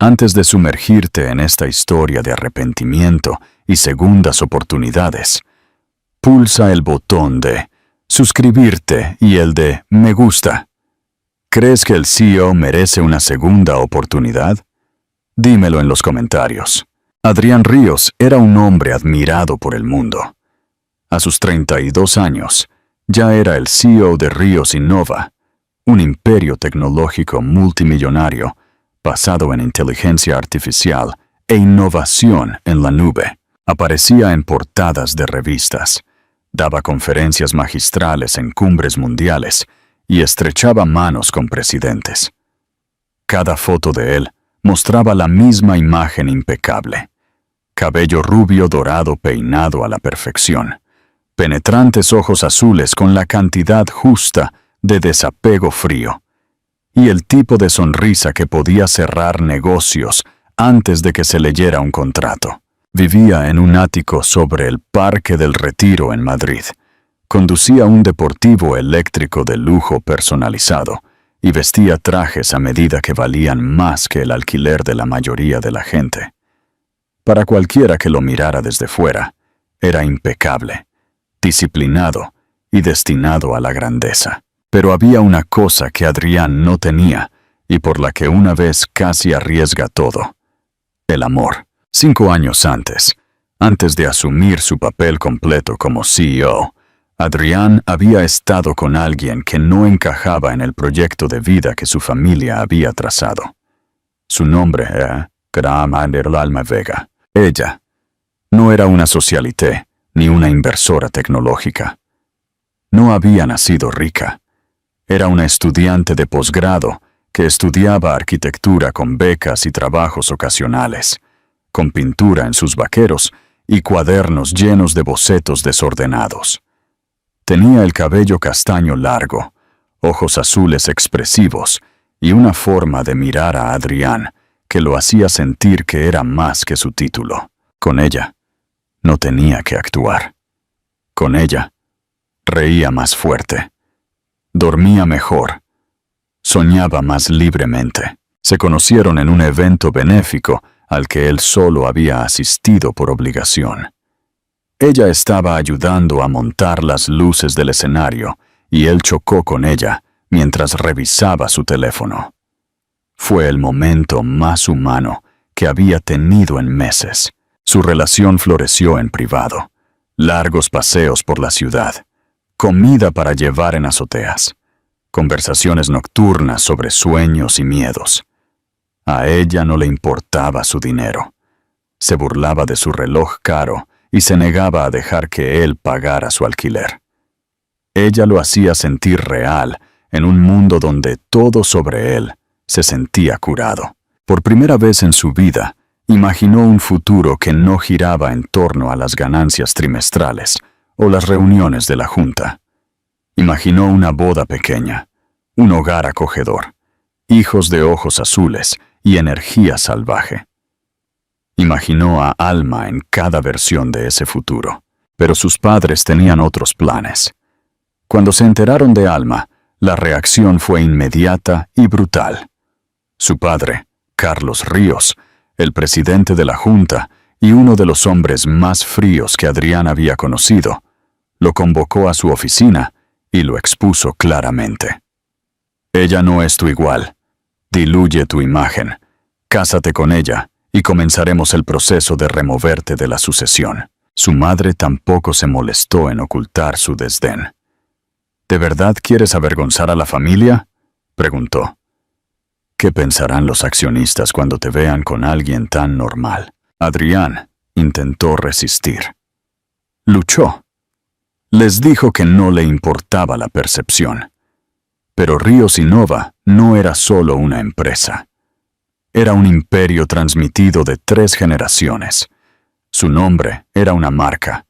Antes de sumergirte en esta historia de arrepentimiento y segundas oportunidades, pulsa el botón de suscribirte y el de me gusta. ¿Crees que el CEO merece una segunda oportunidad? Dímelo en los comentarios. Adrián Ríos era un hombre admirado por el mundo. A sus 32 años, ya era el CEO de Ríos Innova, un imperio tecnológico multimillonario basado en inteligencia artificial e innovación en la nube. Aparecía en portadas de revistas, daba conferencias magistrales en cumbres mundiales y estrechaba manos con presidentes. Cada foto de él mostraba la misma imagen impecable. Cabello rubio dorado peinado a la perfección. Penetrantes ojos azules con la cantidad justa de desapego frío. Y el tipo de sonrisa que podía cerrar negocios antes de que se leyera un contrato. Vivía en un ático sobre el Parque del Retiro en Madrid. Conducía un deportivo eléctrico de lujo personalizado y vestía trajes a medida que valían más que el alquiler de la mayoría de la gente. Para cualquiera que lo mirara desde fuera, era impecable, disciplinado y destinado a la grandeza. Pero había una cosa que Adrián no tenía y por la que una vez casi arriesga todo: el amor. 5 años antes de asumir su papel completo como CEO, Adrián había estado con alguien que no encajaba en el proyecto de vida que su familia había trazado. Su nombre era Alma Vega. Ella no era una socialité ni una inversora tecnológica. No había nacido rica. Era una estudiante de posgrado que estudiaba arquitectura con becas y trabajos ocasionales, con pintura en sus vaqueros y cuadernos llenos de bocetos desordenados. Tenía el cabello castaño largo, ojos azules expresivos y una forma de mirar a Adrián que lo hacía sentir que era más que su título. Con ella, no tenía que actuar. Con ella, reía más fuerte. Dormía mejor. Soñaba más libremente. Se conocieron en un evento benéfico al que él solo había asistido por obligación. Ella estaba ayudando a montar las luces del escenario y él chocó con ella mientras revisaba su teléfono. Fue el momento más humano que había tenido en meses. Su relación floreció en privado. Largos paseos por la ciudad. Comida para llevar en azoteas. Conversaciones nocturnas sobre sueños y miedos. A ella no le importaba su dinero. Se burlaba de su reloj caro y se negaba a dejar que él pagara su alquiler. Ella lo hacía sentir real en un mundo donde todo sobre él se sentía curado. Por primera vez en su vida, imaginó un futuro que no giraba en torno a las ganancias trimestrales o las reuniones de la junta. Imaginó una boda pequeña, un hogar acogedor, hijos de ojos azules y energía salvaje. Imaginó a Alma en cada versión de ese futuro, pero sus padres tenían otros planes. Cuando se enteraron de Alma, la reacción fue inmediata y brutal. Su padre, Carlos Ríos, el presidente de la Junta y uno de los hombres más fríos que Adrián había conocido, lo convocó a su oficina y lo expuso claramente. Ella no es tu igual. Diluye tu imagen. Cásate con ella y comenzaremos el proceso de removerte de la sucesión. Su madre tampoco se molestó en ocultar su desdén. ¿De verdad quieres avergonzar a la familia?, preguntó. ¿Qué pensarán los accionistas cuando te vean con alguien tan normal? Adrián intentó resistir. Luchó. Les dijo que no le importaba la percepción. Pero Ríos Innova no era solo una empresa. Era un imperio transmitido de 3 generaciones. Su nombre era una marca.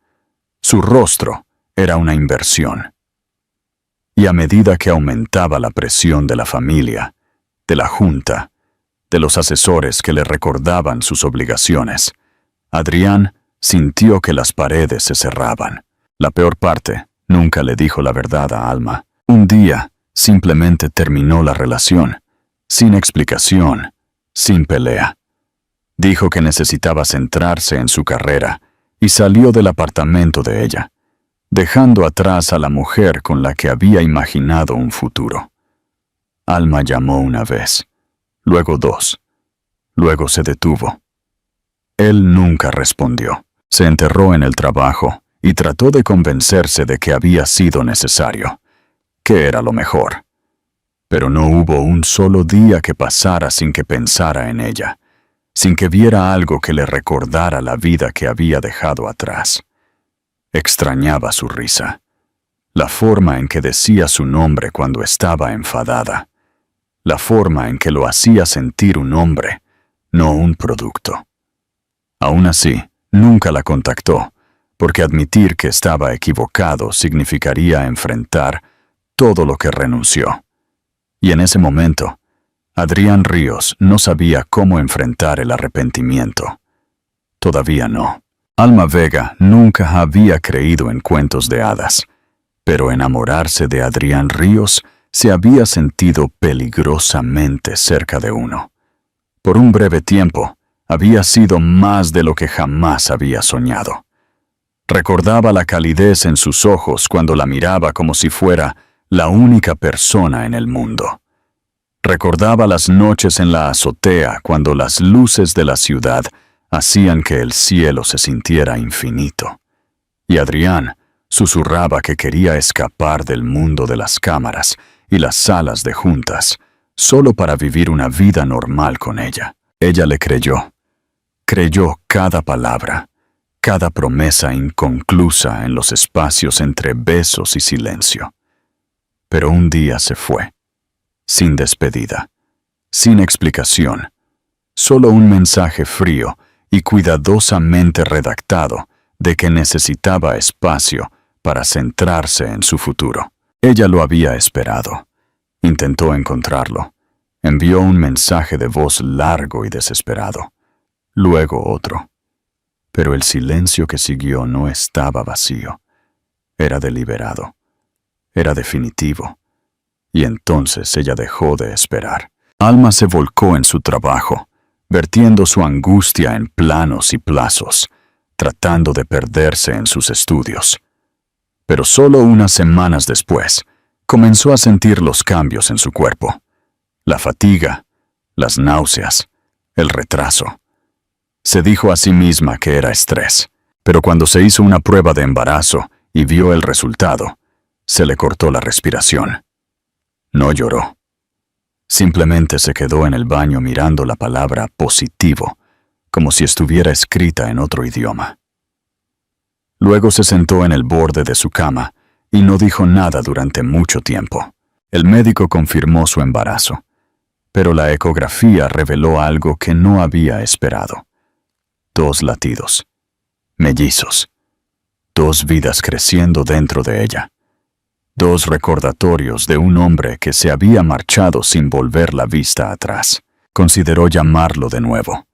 Su rostro era una inversión. Y a medida que aumentaba la presión de la familia, de la junta, de los asesores que le recordaban sus obligaciones, Adrián sintió que las paredes se cerraban. La peor parte, nunca le dijo la verdad a Alma. Un día, simplemente terminó la relación, sin explicación, sin pelea. Dijo que necesitaba centrarse en su carrera y salió del apartamento de ella, dejando atrás a la mujer con la que había imaginado un futuro. Alma llamó una vez, luego dos, luego se detuvo. Él nunca respondió. Se enterró en el trabajo y trató de convencerse de que había sido necesario, que era lo mejor. Pero no hubo un solo día que pasara sin que pensara en ella, sin que viera algo que le recordara la vida que había dejado atrás. Extrañaba su risa, la forma en que decía su nombre cuando estaba enfadada, la forma en que lo hacía sentir un hombre, no un producto. Aún así, nunca la contactó, porque admitir que estaba equivocado significaría enfrentar todo lo que renunció. Y en ese momento, Adrián Ríos no sabía cómo enfrentar el arrepentimiento. Todavía no. Alma Vega nunca había creído en cuentos de hadas, pero enamorarse de Adrián Ríos se había sentido peligrosamente cerca de uno. Por un breve tiempo, había sido más de lo que jamás había soñado. Recordaba la calidez en sus ojos cuando la miraba como si fuera la única persona en el mundo. Recordaba las noches en la azotea cuando las luces de la ciudad hacían que el cielo se sintiera infinito. Y Adrián susurraba que quería escapar del mundo de las cámaras y las salas de juntas, solo para vivir una vida normal con ella. Ella le creyó. Creyó cada palabra, cada promesa inconclusa en los espacios entre besos y silencio. Pero un día se fue. Sin despedida, sin explicación, solo un mensaje frío y cuidadosamente redactado de que necesitaba espacio para centrarse en su futuro. Ella lo había esperado. Intentó encontrarlo. Envió un mensaje de voz largo y desesperado. Luego otro. Pero el silencio que siguió no estaba vacío. Era deliberado. Era definitivo. Y entonces ella dejó de esperar. Alma se volcó en su trabajo, vertiendo su angustia en planos y plazos, tratando de perderse en sus estudios. Pero solo unas semanas después, comenzó a sentir los cambios en su cuerpo. La fatiga, las náuseas, el retraso. Se dijo a sí misma que era estrés, pero cuando se hizo una prueba de embarazo y vio el resultado, se le cortó la respiración. No lloró. Simplemente se quedó en el baño mirando la palabra positivo, como si estuviera escrita en otro idioma. Luego se sentó en el borde de su cama y no dijo nada durante mucho tiempo. El médico confirmó su embarazo, pero la ecografía reveló algo que no había esperado. 2 latidos. Mellizos. 2 vidas creciendo dentro de ella. 2 recordatorios de un hombre que se había marchado sin volver la vista atrás. Consideró llamarlo de nuevo.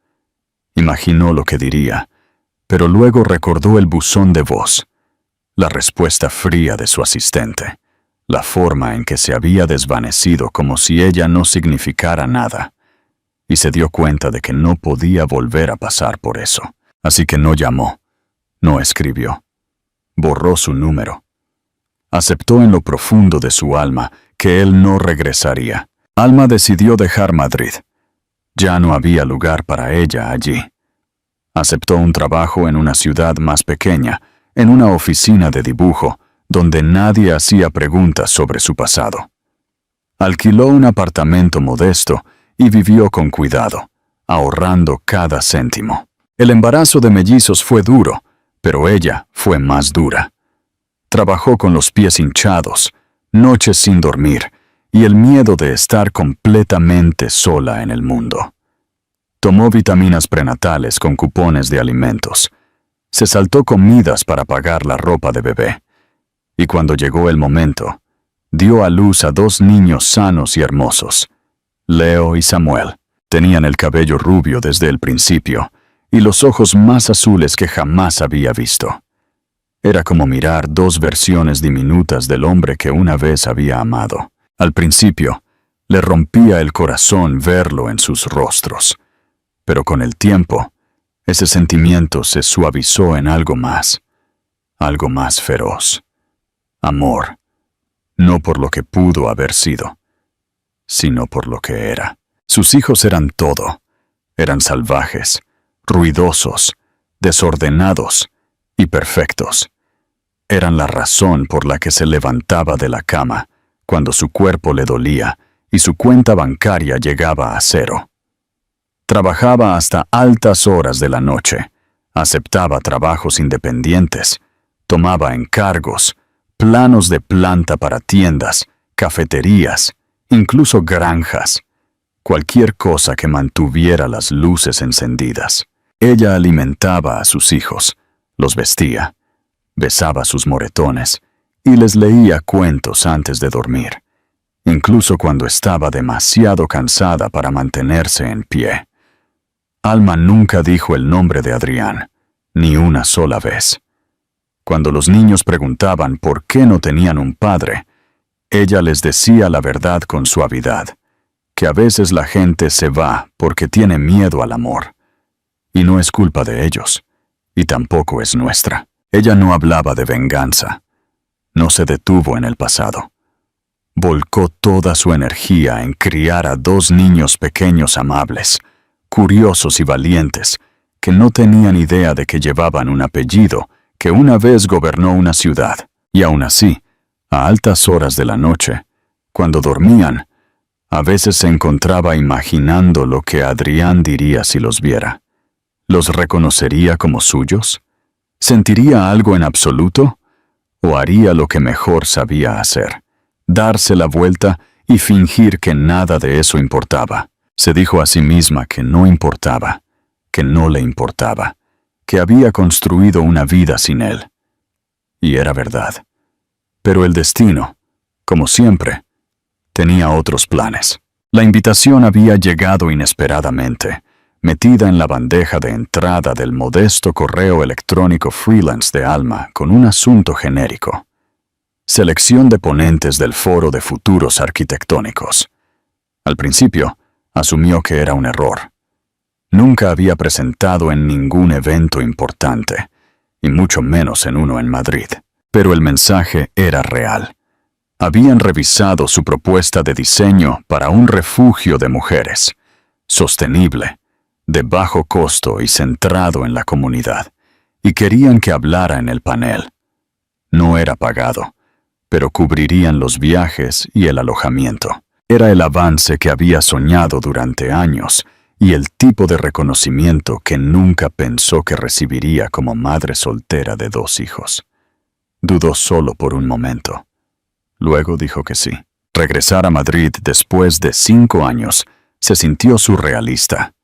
Imaginó lo que diría, pero luego recordó el buzón de voz, la respuesta fría de su asistente, la forma en que se había desvanecido como si ella no significara nada, y se dio cuenta de que no podía volver a pasar por eso. Así que no llamó, no escribió, borró su número. Aceptó en lo profundo de su alma que él no regresaría. Alma decidió dejar Madrid. Ya no había lugar para ella allí. Aceptó un trabajo en una ciudad más pequeña, en una oficina de dibujo, donde nadie hacía preguntas sobre su pasado. Alquiló un apartamento modesto y vivió con cuidado, ahorrando cada céntimo. El embarazo de mellizos fue duro, pero ella fue más dura. Trabajó con los pies hinchados, noches sin dormir, y el miedo de estar completamente sola en el mundo. Tomó vitaminas prenatales con cupones de alimentos. Se saltó comidas para pagar la ropa de bebé. Y cuando llegó el momento, dio a luz a 2 niños sanos y hermosos. Leo y Samuel. Tenían el cabello rubio desde el principio y los ojos más azules que jamás había visto. Era como mirar 2 versiones diminutas del hombre que una vez había amado. Al principio, le rompía el corazón verlo en sus rostros. Pero con el tiempo, ese sentimiento se suavizó en algo más feroz. Amor, no por lo que pudo haber sido, sino por lo que era. Sus hijos eran todo. Eran salvajes, ruidosos, desordenados y perfectos. Eran la razón por la que se levantaba de la cama cuando su cuerpo le dolía y su cuenta bancaria llegaba a cero. Trabajaba hasta altas horas de la noche, aceptaba trabajos independientes, tomaba encargos, planos de planta para tiendas, cafeterías, incluso granjas, cualquier cosa que mantuviera las luces encendidas. Ella alimentaba a sus hijos, los vestía, besaba sus moretones y les leía cuentos antes de dormir, incluso cuando estaba demasiado cansada para mantenerse en pie. Alma nunca dijo el nombre de Adrián, ni una sola vez. Cuando los niños preguntaban por qué no tenían un padre, ella les decía la verdad con suavidad, que a veces la gente se va porque tiene miedo al amor. Y no es culpa de ellos, y tampoco es nuestra. Ella no hablaba de venganza. No se detuvo en el pasado. Volcó toda su energía en criar a 2 niños pequeños amables, curiosos y valientes, que no tenían idea de que llevaban un apellido que una vez gobernó una ciudad. Y aún así, a altas horas de la noche, cuando dormían, a veces se encontraba imaginando lo que Adrián diría si los viera. ¿Los reconocería como suyos? ¿Sentiría algo en absoluto? ¿O haría lo que mejor sabía hacer? Darse la vuelta y fingir que nada de eso importaba. Se dijo a sí misma que no importaba, que no le importaba, que había construido una vida sin él. Y era verdad. Pero el destino, como siempre, tenía otros planes. La invitación había llegado inesperadamente, metida en la bandeja de entrada del modesto correo electrónico freelance de Alma con un asunto genérico. Selección de ponentes del Foro de Futuros Arquitectónicos. Al principio, asumió que era un error. Nunca había presentado en ningún evento importante, y mucho menos en uno en Madrid. Pero el mensaje era real. Habían revisado su propuesta de diseño para un refugio de mujeres, sostenible, de bajo costo y centrado en la comunidad, y querían que hablara en el panel. No era pagado, pero cubrirían los viajes y el alojamiento. Era el avance que había soñado durante años y el tipo de reconocimiento que nunca pensó que recibiría como madre soltera de 2 hijos. Dudó solo por un momento. Luego dijo que sí. Regresar a Madrid después de 5 años se sintió surrealista.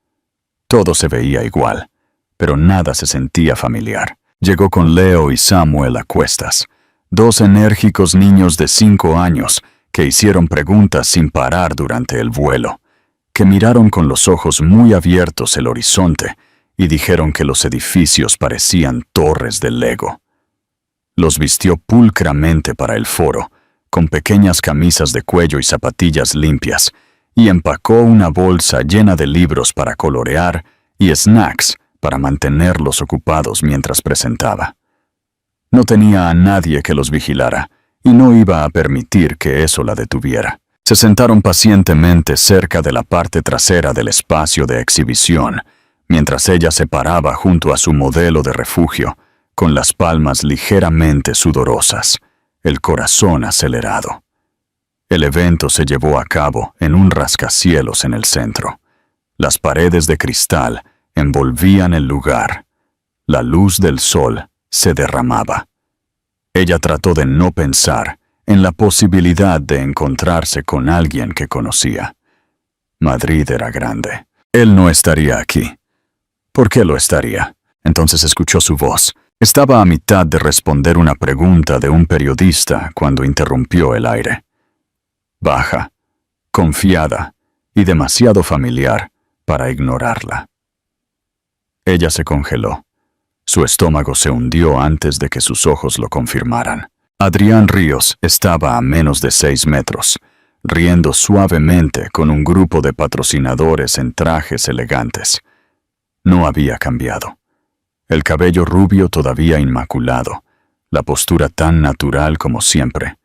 Todo se veía igual, pero nada se sentía familiar. Llegó con Leo y Samuel a cuestas, 2 enérgicos niños de 5 años que hicieron preguntas sin parar durante el vuelo, que miraron con los ojos muy abiertos el horizonte y dijeron que los edificios parecían torres de Lego. Los vistió pulcramente para el foro, con pequeñas camisas de cuello y zapatillas limpias, y empacó una bolsa llena de libros para colorear y snacks para mantenerlos ocupados mientras presentaba. No tenía a nadie que los vigilara, y no iba a permitir que eso la detuviera. Se sentaron pacientemente cerca de la parte trasera del espacio de exhibición, mientras ella se paraba junto a su modelo de refugio, con las palmas ligeramente sudorosas, el corazón acelerado. El evento se llevó a cabo en un rascacielos en el centro. Las paredes de cristal envolvían el lugar. La luz del sol se derramaba. Ella trató de no pensar en la posibilidad de encontrarse con alguien que conocía. Madrid era grande. Él no estaría aquí. ¿Por qué lo estaría? Entonces escuchó su voz. Estaba a mitad de responder una pregunta de un periodista cuando interrumpió el aire. Baja, confiada y demasiado familiar para ignorarla. Ella se congeló. Su estómago se hundió antes de que sus ojos lo confirmaran. Adrián Ríos estaba a menos de 6 metros, riendo suavemente con un grupo de patrocinadores en trajes elegantes. No había cambiado. El cabello rubio todavía inmaculado, la postura tan natural como siempre,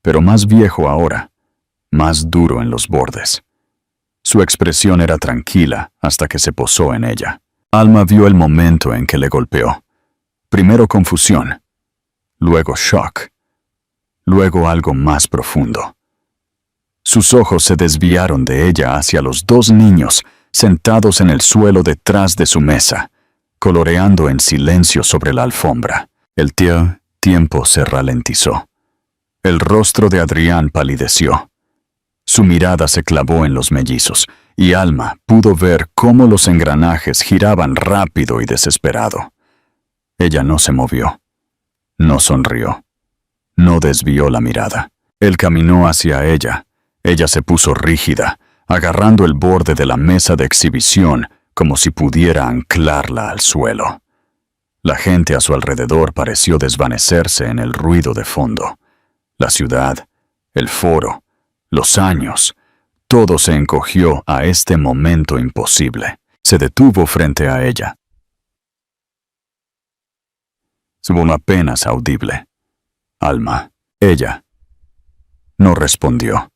pero más viejo ahora, más duro en los bordes. Su expresión era tranquila hasta que se posó en ella. Alma vio el momento en que le golpeó. Primero confusión, luego shock, luego algo más profundo. Sus ojos se desviaron de ella hacia los dos niños sentados en el suelo detrás de su mesa, coloreando en silencio sobre la alfombra. El tiempo se ralentizó. El rostro de Adrián palideció. Su mirada se clavó en los mellizos, y Alma pudo ver cómo los engranajes giraban rápido y desesperado. Ella no se movió, no sonrió, no desvió la mirada. Él caminó hacia ella. Ella se puso rígida, agarrando el borde de la mesa de exhibición como si pudiera anclarla al suelo. La gente a su alrededor pareció desvanecerse en el ruido de fondo. La ciudad, el foro, los años, todo se encogió a este momento imposible. Se detuvo frente a ella. Su voz apenas audible. Alma. Ella. No respondió.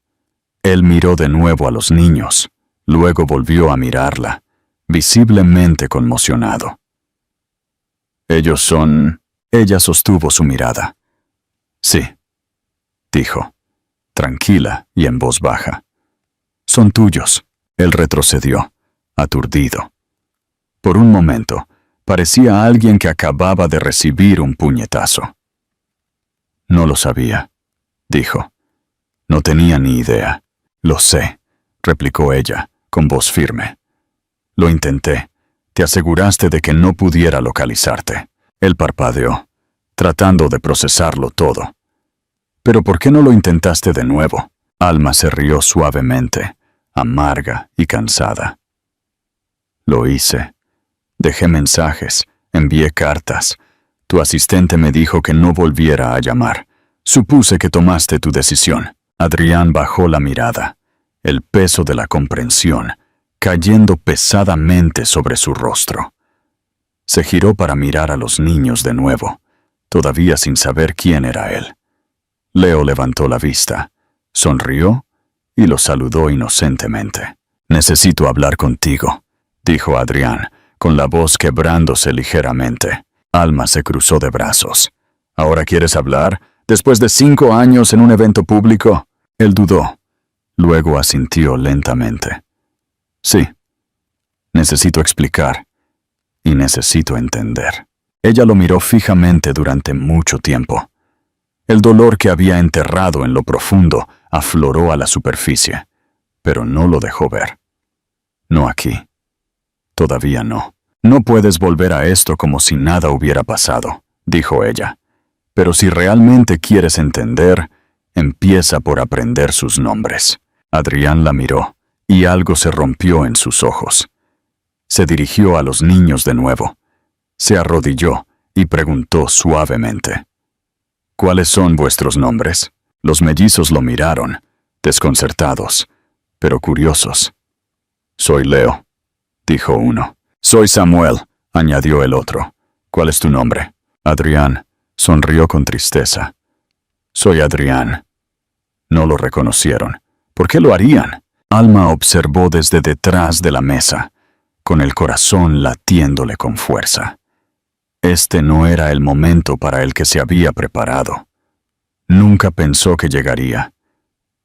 Él miró de nuevo a los niños, luego volvió a mirarla, visiblemente conmocionado. «Ellos son...» Ella sostuvo su mirada. «Sí», dijo, tranquila y en voz baja. «Son tuyos». Él retrocedió, aturdido. Por un momento, parecía alguien que acababa de recibir un puñetazo. «No lo sabía», dijo. «No tenía ni idea». «Lo sé», replicó ella, con voz firme. «Lo intenté. Te aseguraste de que no pudiera localizarte». Él parpadeó, tratando de procesarlo todo. «¿Pero por qué no lo intentaste de nuevo?» Alma se rió suavemente, amarga y cansada. «Lo hice. Dejé mensajes, envié cartas. Tu asistente me dijo que no volviera a llamar. Supuse que tomaste tu decisión». Adrián bajó la mirada, el peso de la comprensión cayendo pesadamente sobre su rostro. Se giró para mirar a los niños de nuevo, todavía sin saber quién era él. Leo levantó la vista, sonrió y lo saludó inocentemente. «Necesito hablar contigo», dijo Adrián, con la voz quebrándose ligeramente. Alma se cruzó de brazos. «¿Ahora quieres hablar? ¿Después de 5 años en un evento público?» Él dudó. Luego asintió lentamente. «Sí. Necesito explicar. Y necesito entender». Ella lo miró fijamente durante mucho tiempo. El dolor que había enterrado en lo profundo afloró a la superficie, pero no lo dejó ver. «No aquí. Todavía no. No puedes volver a esto como si nada hubiera pasado», dijo ella. «Pero si realmente quieres entender, empieza por aprender sus nombres». Adrián la miró, y algo se rompió en sus ojos. Se dirigió a los niños de nuevo. Se arrodilló y preguntó suavemente. «¿Cuáles son vuestros nombres?» Los mellizos lo miraron, desconcertados, pero curiosos. «Soy Leo», dijo uno. «Soy Samuel», añadió el otro. «¿Cuál es tu nombre?» Adrián sonrió con tristeza. «Soy Adrián». No lo reconocieron. ¿Por qué lo harían? Alma observó desde detrás de la mesa, con el corazón latiéndole con fuerza. Este no era el momento para el que se había preparado. Nunca pensó que llegaría.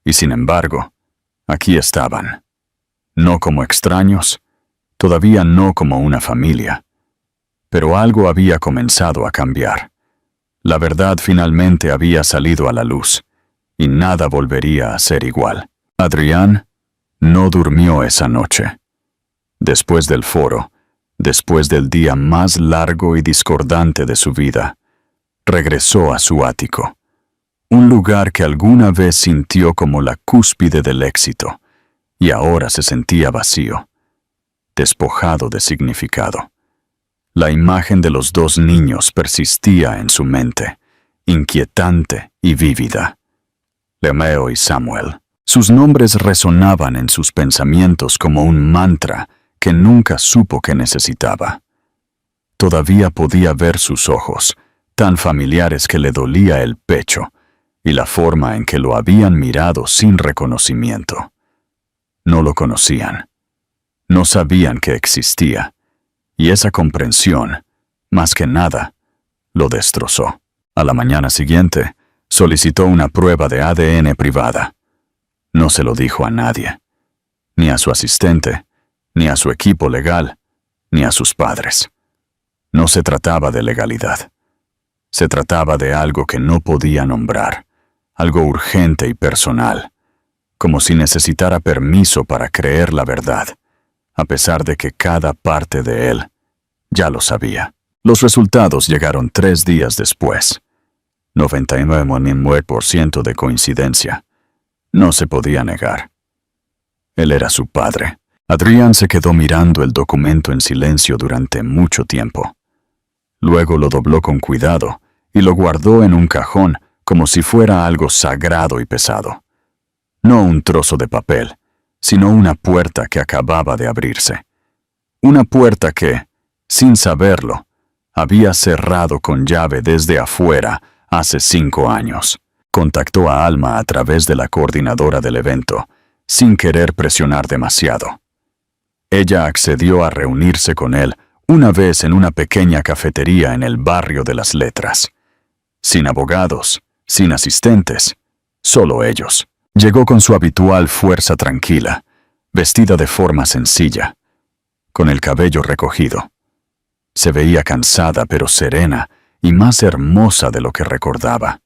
Y sin embargo, aquí estaban. No como extraños, todavía no como una familia. Pero algo había comenzado a cambiar. La verdad finalmente había salido a la luz, y nada volvería a ser igual. Adrián no durmió esa noche. Después del foro, después del día más largo y discordante de su vida, regresó a su ático, un lugar que alguna vez sintió como la cúspide del éxito, y ahora se sentía vacío, despojado de significado. La imagen de los dos niños persistía en su mente, inquietante y vívida. Leo y Samuel. Sus nombres resonaban en sus pensamientos como un mantra que nunca supo que necesitaba. Todavía podía ver sus ojos, tan familiares que le dolía el pecho, y la forma en que lo habían mirado sin reconocimiento. No lo conocían. No sabían que existía, y esa comprensión, más que nada, lo destrozó. A la mañana siguiente, solicitó una prueba de ADN privada. No se lo dijo a nadie, ni a su asistente, ni a su equipo legal, ni a sus padres. No se trataba de legalidad. Se trataba de algo que no podía nombrar, algo urgente y personal, como si necesitara permiso para creer la verdad, a pesar de que cada parte de él ya lo sabía. Los resultados llegaron 3 días después. 99% de coincidencia. No se podía negar. Él era su padre. Adrián se quedó mirando el documento en silencio durante mucho tiempo. Luego lo dobló con cuidado y lo guardó en un cajón como si fuera algo sagrado y pesado. No un trozo de papel, sino una puerta que acababa de abrirse. Una puerta que, sin saberlo, había cerrado con llave desde afuera hace 5 años. Contactó a Alma a través de la coordinadora del evento, sin querer presionar demasiado. Ella accedió a reunirse con él una vez en una pequeña cafetería en el barrio de las Letras. Sin abogados, sin asistentes, solo ellos. Llegó con su habitual fuerza tranquila, vestida de forma sencilla, con el cabello recogido. Se veía cansada pero serena y más hermosa de lo que recordaba.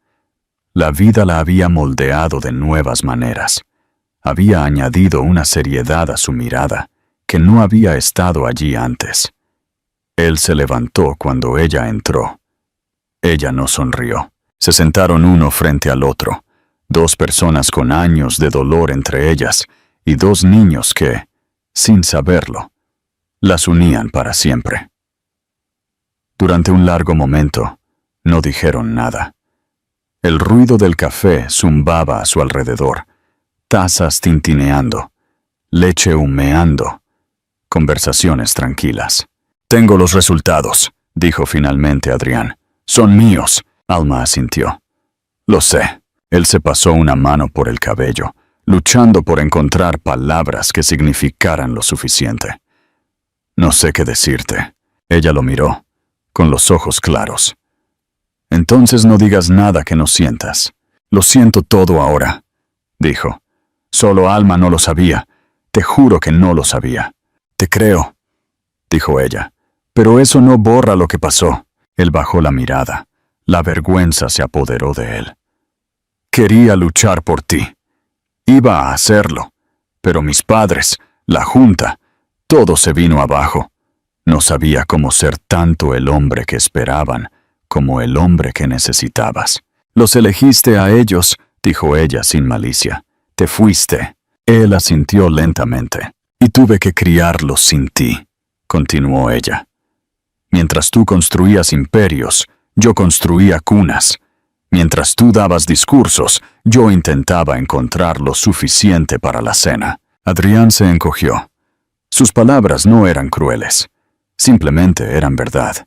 La vida la había moldeado de nuevas maneras. Había añadido una seriedad a su mirada que no había estado allí antes. Él se levantó cuando ella entró. Ella no sonrió. Se sentaron uno frente al otro, 2 personas con años de dolor entre ellas y 2 niños que, sin saberlo, las unían para siempre. Durante un largo momento, no dijeron nada. El ruido del café zumbaba a su alrededor, tazas tintineando, leche humeando, conversaciones tranquilas. «Tengo los resultados», dijo finalmente Adrián. «Son míos». Alma asintió. «Lo sé». Él se pasó una mano por el cabello, luchando por encontrar palabras que significaran lo suficiente. «No sé qué decirte». Ella lo miró, con los ojos claros. «Entonces no digas nada que no sientas». «Lo siento todo ahora», dijo. «Solo Alma no lo sabía. Te juro que no lo sabía». «Te creo», dijo ella. «Pero eso no borra lo que pasó». Él bajó la mirada. La vergüenza se apoderó de él. «Quería luchar por ti. Iba a hacerlo. Pero mis padres, la junta, todo se vino abajo. No sabía cómo ser tanto el hombre que esperaban como el hombre que necesitabas. Los elegiste a ellos», dijo ella sin malicia. «Te fuiste». Él asintió lentamente. «Y tuve que criarlos sin ti», continuó ella. «Mientras tú construías imperios, yo construía cunas. Mientras tú dabas discursos, yo intentaba encontrar lo suficiente para la cena». Adrián se encogió. Sus palabras no eran crueles. Simplemente eran verdad,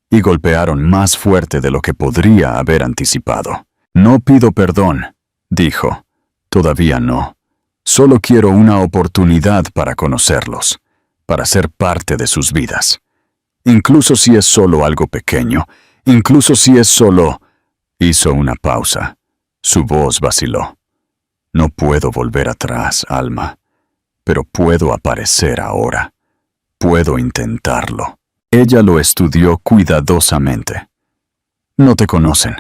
y golpearon más fuerte de lo que podría haber anticipado. «No pido perdón», dijo. «Todavía no. Solo quiero una oportunidad para conocerlos, para ser parte de sus vidas. Incluso si es solo algo pequeño, incluso si es solo...» Hizo una pausa. Su voz vaciló. «No puedo volver atrás, Alma, pero puedo aparecer ahora. Puedo intentarlo». Ella lo estudió cuidadosamente. «No te conocen,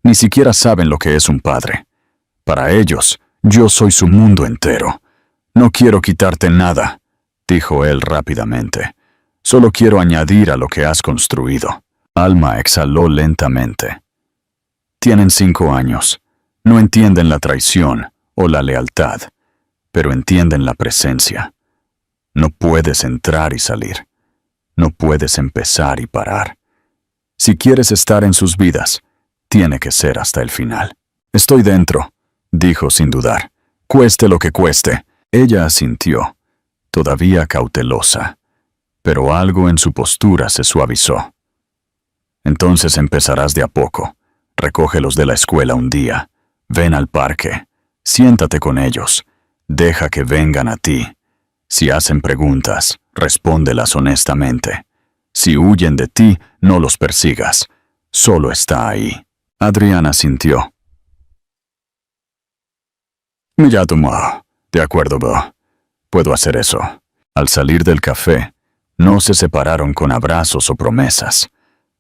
ni siquiera saben lo que es un padre. Para ellos, yo soy su mundo entero. No quiero quitarte nada», dijo él rápidamente. «Solo quiero añadir a lo que has construido». Alma exhaló lentamente. «Tienen 5 años. No entienden la traición o la lealtad, pero entienden la presencia. No puedes entrar y salir. No puedes empezar y parar. Si quieres estar en sus vidas, tiene que ser hasta el final». «Estoy dentro», dijo sin dudar. «Cueste lo que cueste». Ella asintió, todavía cautelosa. pero algo en su postura se suavizó. Entonces empezarás de a poco. Recógelos de la escuela un día. Ven al parque. Siéntate con ellos. Deja que vengan a ti. Si hacen preguntas, respóndelas honestamente. Si huyen de ti, no los persigas. Solo está ahí. Adrián asintió. Ya tomó. De acuerdo, Bo. Puedo hacer eso. Al salir del café, no se separaron con abrazos o promesas,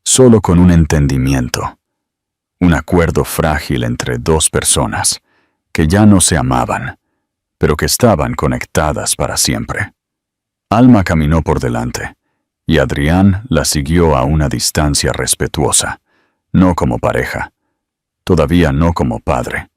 solo con un entendimiento. Un acuerdo frágil entre dos personas, que ya no se amaban, pero que estaban conectadas para siempre. Alma caminó por delante, y Adrián la siguió a una distancia respetuosa, no como pareja, todavía no como padre,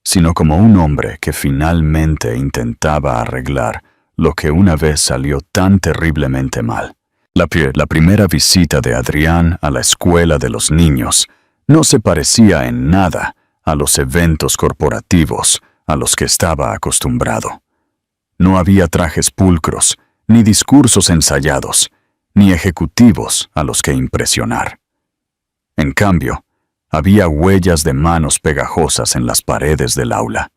sino como un hombre que finalmente intentaba arreglar lo que una vez salió tan terriblemente mal. La primera visita de Adrián a la escuela de los niños no se parecía en nada a los eventos corporativos a los que estaba acostumbrado. No había trajes pulcros, ni discursos ensayados, ni ejecutivos a los que impresionar. En cambio, había huellas de manos pegajosas en las paredes del aula,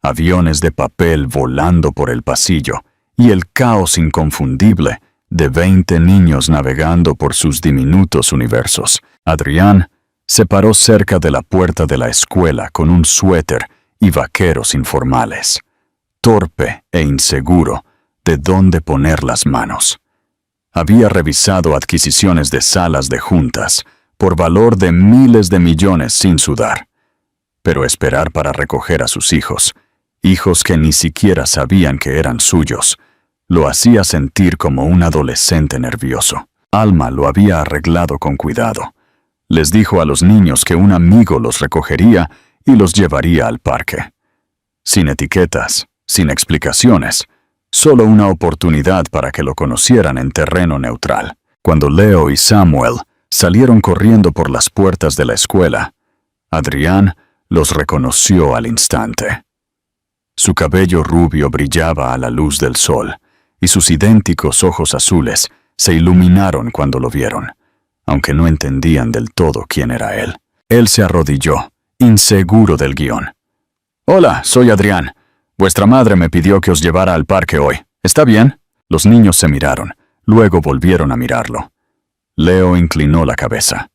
aviones de papel volando por el pasillo y el caos inconfundible de 20 niños navegando por sus diminutos universos. Adrián se paró cerca de la puerta de la escuela con un suéter y vaqueros informales, torpe e inseguro de dónde poner las manos. Había revisado adquisiciones de salas de juntas por valor de miles de millones sin sudar, pero esperar para recoger a sus hijos que ni siquiera sabían que eran suyos, lo hacía sentir como un adolescente nervioso. Alma lo había arreglado con cuidado. Les dijo a los niños que un amigo los recogería y los llevaría al parque. Sin etiquetas, sin explicaciones, solo una oportunidad para que lo conocieran en terreno neutral. Cuando Leo y Samuel salieron corriendo por las puertas de la escuela, Adrián los reconoció al instante. Su cabello rubio brillaba a la luz del sol, y sus idénticos ojos azules se iluminaron cuando lo vieron, aunque no entendían del todo quién era él. Él se arrodilló, inseguro del guión. «Hola, soy Adrián. Vuestra madre me pidió que os llevara al parque hoy. ¿Está bien?» Los niños se miraron, luego volvieron a mirarlo. Leo inclinó la cabeza.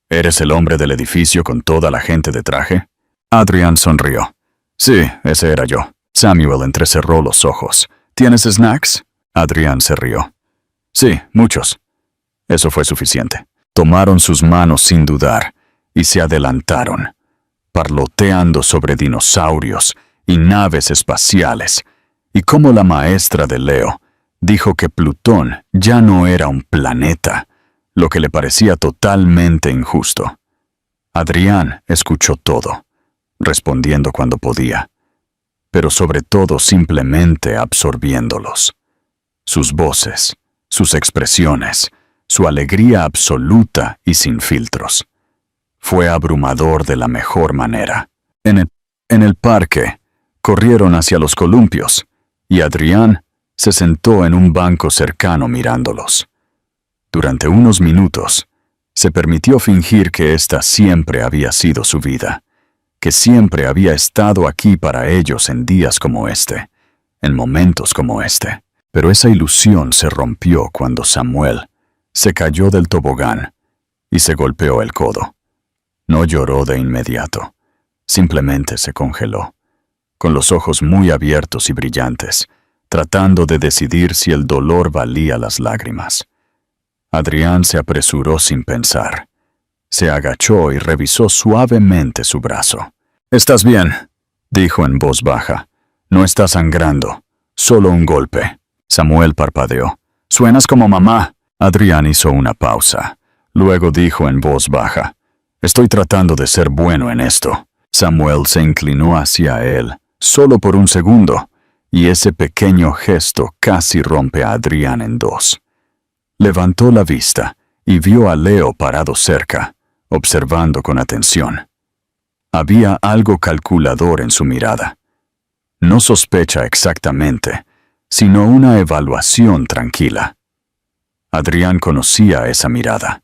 «¿Eres el hombre del edificio con toda la gente de traje?» Adrián sonrió. «Sí, ese era yo». Samuel entrecerró los ojos. «¿Tienes snacks?» Adrián se rió. «Sí, muchos». Eso fue suficiente. Tomaron sus manos sin dudar y se adelantaron, parloteando sobre dinosaurios y naves espaciales, y como la maestra de Leo dijo que Plutón ya no era un planeta, lo que le parecía totalmente injusto. Adrián escuchó todo, respondiendo cuando podía, pero sobre todo simplemente absorbiéndolos. Sus voces, sus expresiones, su alegría absoluta y sin filtros. Fue abrumador de la mejor manera. En el parque, corrieron hacia los columpios, y Adrián se sentó en un banco cercano mirándolos. Durante unos minutos, se permitió fingir que esta siempre había sido su vida, que siempre había estado aquí para ellos en días como este, en momentos como este. Pero esa ilusión se rompió cuando Samuel se cayó del tobogán y se golpeó el codo. No lloró de inmediato, simplemente se congeló, con los ojos muy abiertos y brillantes, tratando de decidir si el dolor valía las lágrimas. Adrián se apresuró sin pensar. Se agachó y revisó suavemente su brazo. «¿Estás bien?», dijo en voz baja. «No está sangrando, solo un golpe». Samuel parpadeó. «Suenas como mamá». Adrián hizo una pausa. Luego dijo en voz baja. «Estoy tratando de ser bueno en esto». Samuel se inclinó hacia él, solo por un segundo, y ese pequeño gesto casi rompe a Adrián en dos. Levantó la vista y vio a Leo parado cerca, observando con atención. Había algo calculador en su mirada. No sospecha exactamente, sino una evaluación tranquila. Adrián conocía esa mirada.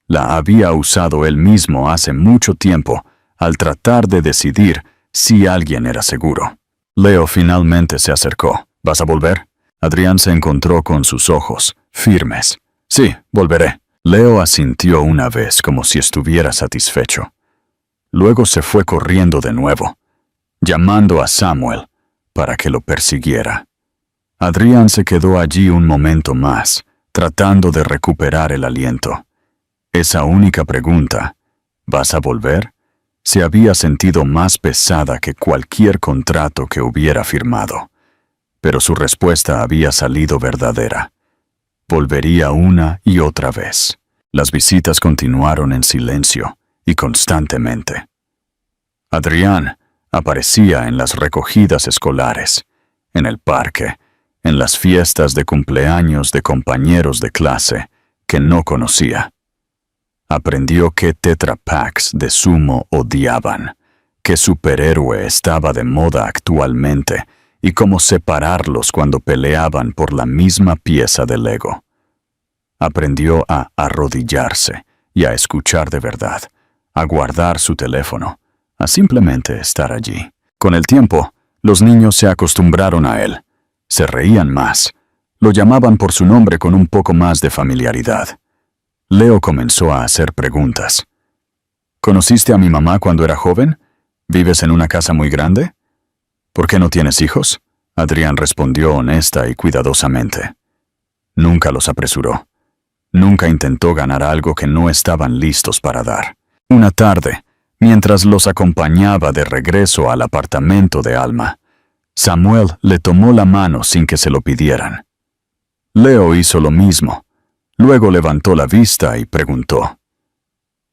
La había usado él mismo hace mucho tiempo al tratar de decidir si alguien era seguro. Leo finalmente se acercó. ¿Vas a volver? Adrián se encontró con sus ojos, firmes. Sí, volveré. Leo asintió una vez como si estuviera satisfecho. Luego se fue corriendo de nuevo, llamando a Samuel para que lo persiguiera. Adrián se quedó allí un momento más, tratando de recuperar el aliento. Esa única pregunta, ¿vas a volver?, se había sentido más pesada que cualquier contrato que hubiera firmado. Pero su respuesta había salido verdadera. Volvería una y otra vez. Las visitas continuaron en silencio y constantemente. Adrián aparecía en las recogidas escolares, en el parque, en las fiestas de cumpleaños de compañeros de clase que no conocía. Aprendió qué Tetra Paks de sumo odiaban, qué superhéroe estaba de moda actualmente y cómo separarlos cuando peleaban por la misma pieza de Lego. Aprendió a arrodillarse y a escuchar de verdad, a guardar su teléfono, a simplemente estar allí. Con el tiempo, los niños se acostumbraron a él. Se reían más. Lo llamaban por su nombre con un poco más de familiaridad. Leo comenzó a hacer preguntas. ¿Conociste a mi mamá cuando era joven? ¿Vives en una casa muy grande? ¿Por qué no tienes hijos? Adrián respondió honesta y cuidadosamente. Nunca los apresuró. Nunca intentó ganar algo que no estaban listos para dar. Una tarde, mientras los acompañaba de regreso al apartamento de Alma, Samuel le tomó la mano sin que se lo pidieran. Leo hizo lo mismo. Luego levantó la vista y preguntó,